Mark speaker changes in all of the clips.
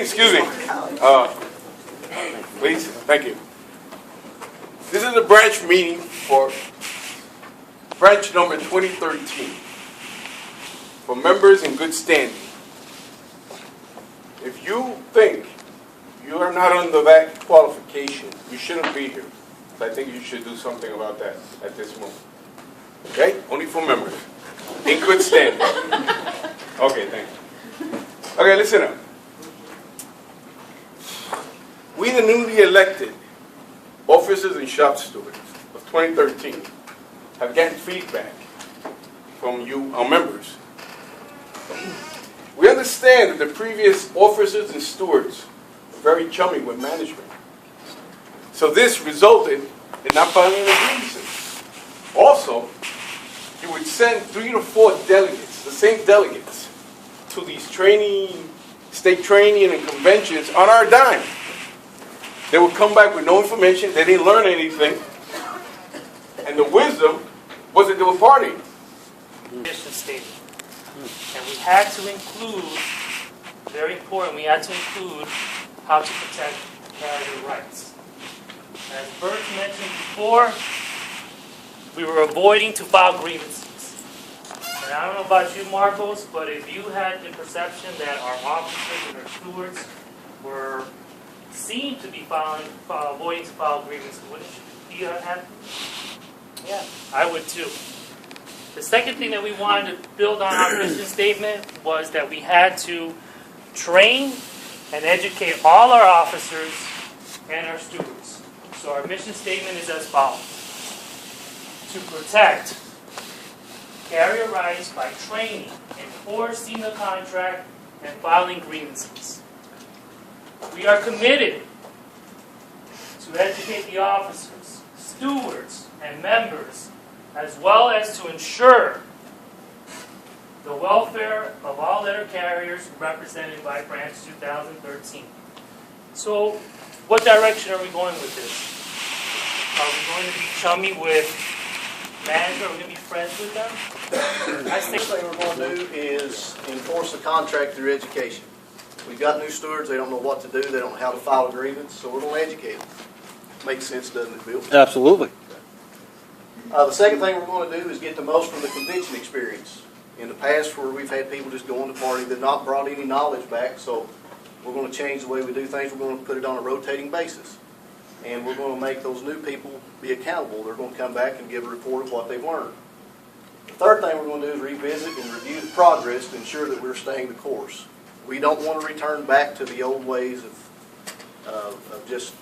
Speaker 1: excuse me. Please, thank you. This is a branch meeting for branch number 2013 for members in good standing. If you think you are not under that qualification, you shouldn't be here. So I think you should do something about that at this moment. Okay? Only for members. In good standing. Okay, thank you. Okay, listen up. We, the newly elected officers and shop stewards of 2013, have gotten feedback from you, our members. We understand that the previous officers and stewards were very chummy with management. So this resulted in not filing any grievances. Also, you would send 3 to 4 delegates, the same delegates, to these training, state training and conventions on our dime. They would come back with no information, they didn't learn anything, and the wisdom was that they were partying.
Speaker 2: Mission statement. And we had to include, very important, we had to include how to protect carrier rights. As Bert mentioned before, we were avoiding to file grievances. And I don't know about you, Marcos, but if you had the perception that our officers and our stewards were seemed to be avoiding to file grievances, wouldn't you be unhappy? Yeah, I would too. The second thing that we wanted to build on our mission statement was that we had to train and educate all our officers and our stewards. So our mission statement is as follows: to protect carrier rights by training, enforcing the contract, and filing grievances. We are committed to educate the officers, stewards, and members, as well as to ensure the welfare of all letter carriers represented by Branch 2013. So, what direction are we going with this? Are we going to be chummy with management? Are we going to be friends with them?
Speaker 3: I think the thing we're going to do is enforce the contract through education. We've got new stewards, they don't know what to do, they don't know how to file a grievance, so we're going to educate them. Makes sense, doesn't it, Bill?
Speaker 4: Absolutely.
Speaker 3: The second thing we're going to do is get the most from the convention experience. In the past, where we've had people just go on to party, they've not brought any knowledge back, so we're going to change the way we do things. We're going to put it on a rotating basis. And we're going to make those new people be accountable. They're going to come back and give a report of what they've learned. The third thing we're going to do is revisit and review the progress to ensure that we're staying the course. We don't want to return back to the old ways of just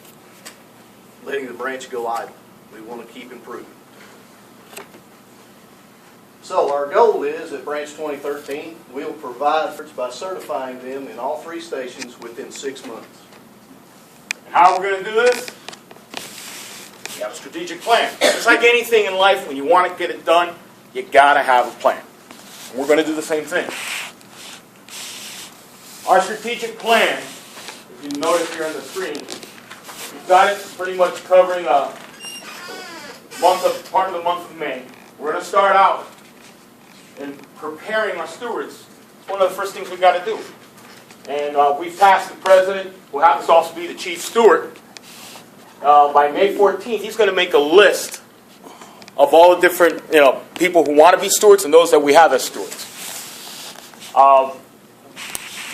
Speaker 3: letting the branch go idle. We want to keep improving. So our goal is at Branch 2013, we'll provide by certifying them in all 3 stations within 6 months.
Speaker 5: And how are we going to do this? You have a strategic plan. It's like anything in life, when you want to get it done, you got to have a plan. And we're going to do the same thing. Our strategic plan, if you notice here on the screen, we've got it pretty much covering part of the month of May. We're going to start out in preparing our stewards. It's one of the first things we've got to do. And we've tasked the president, who happens to also be the chief steward, by May 14th, he's going to make a list of all the different people who want to be stewards and those that we have as stewards.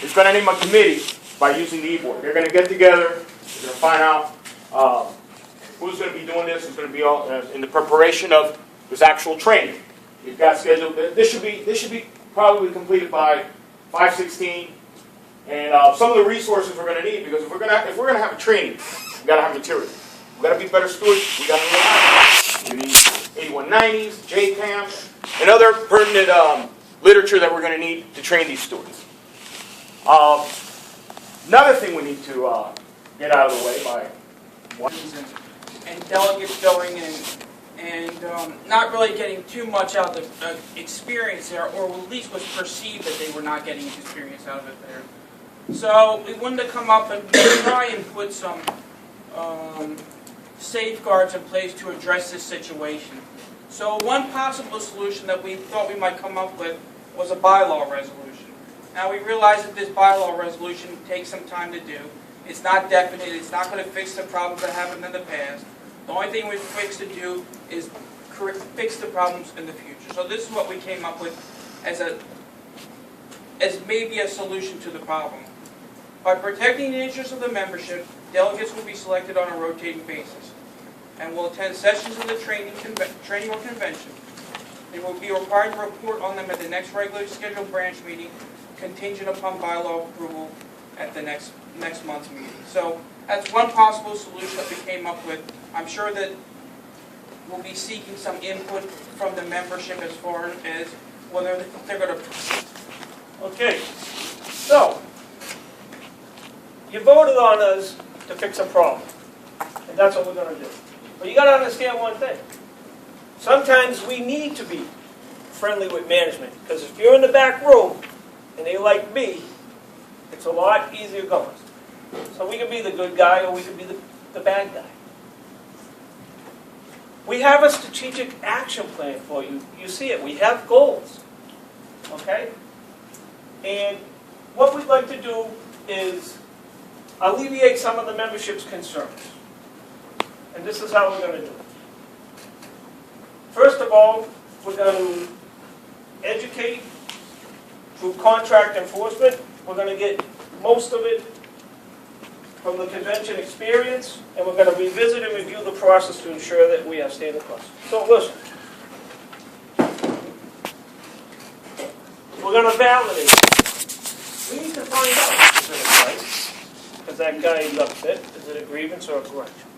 Speaker 5: He's going to name a committee by using the e-board. They're going to get together. They're going to find out who's going to be doing this. Who's going to be all, in the preparation of this actual training. We've got scheduled. This should be probably completed by 5/16. And some of the resources we're going to need, because if we're going to have a training, we've got to have material. We've got to be better stewards. We've got to need 8190s, JCAM, and other pertinent literature that we're going to need to train these stewards. Another thing we need to get out of the way by
Speaker 6: and delegates going and not really getting too much out of the experience there, or at least was perceived that they were not getting experience out of it there. So we wanted to come up and try and put some safeguards in place to address this situation. So one possible solution that we thought we might come up with was a bylaw resolution. Now, we realize that this bylaw resolution takes some time to do. It's not definite, it's not going to fix the problems that happened in the past. The only thing we've fixed to do is fix the problems in the future. So this is what we came up with as maybe a solution to the problem. By protecting the interests of the membership, delegates will be selected on a rotating basis and will attend sessions of the training or convention. They will be required to report on them at the next regularly scheduled branch meeting, contingent upon bylaw approval at the next month's meeting. So that's one possible solution that we came up with. I'm sure that we'll be seeking some input from the membership as far as whether they're going to proceed.
Speaker 4: Okay, so you voted on us to fix a problem, and that's what we're going to do. But you got to understand one thing. Sometimes we need to be friendly with management, because if you're in the back room and they like me, it's a lot easier going. So we can be the good guy or we can be the bad guy. We have a strategic action plan for you. You see it. We have goals. Okay? And what we'd like to do is alleviate some of the membership's concerns. And this is how we're going to do it. First of all, we're going to educate through contract enforcement. We're going to get most of it from the convention experience, and we're going to revisit and review the process to ensure that we have standard costs. So listen, we're going to validate it. We need to find out, is it a right? Because that guy is upset. Is it a grievance or a correction?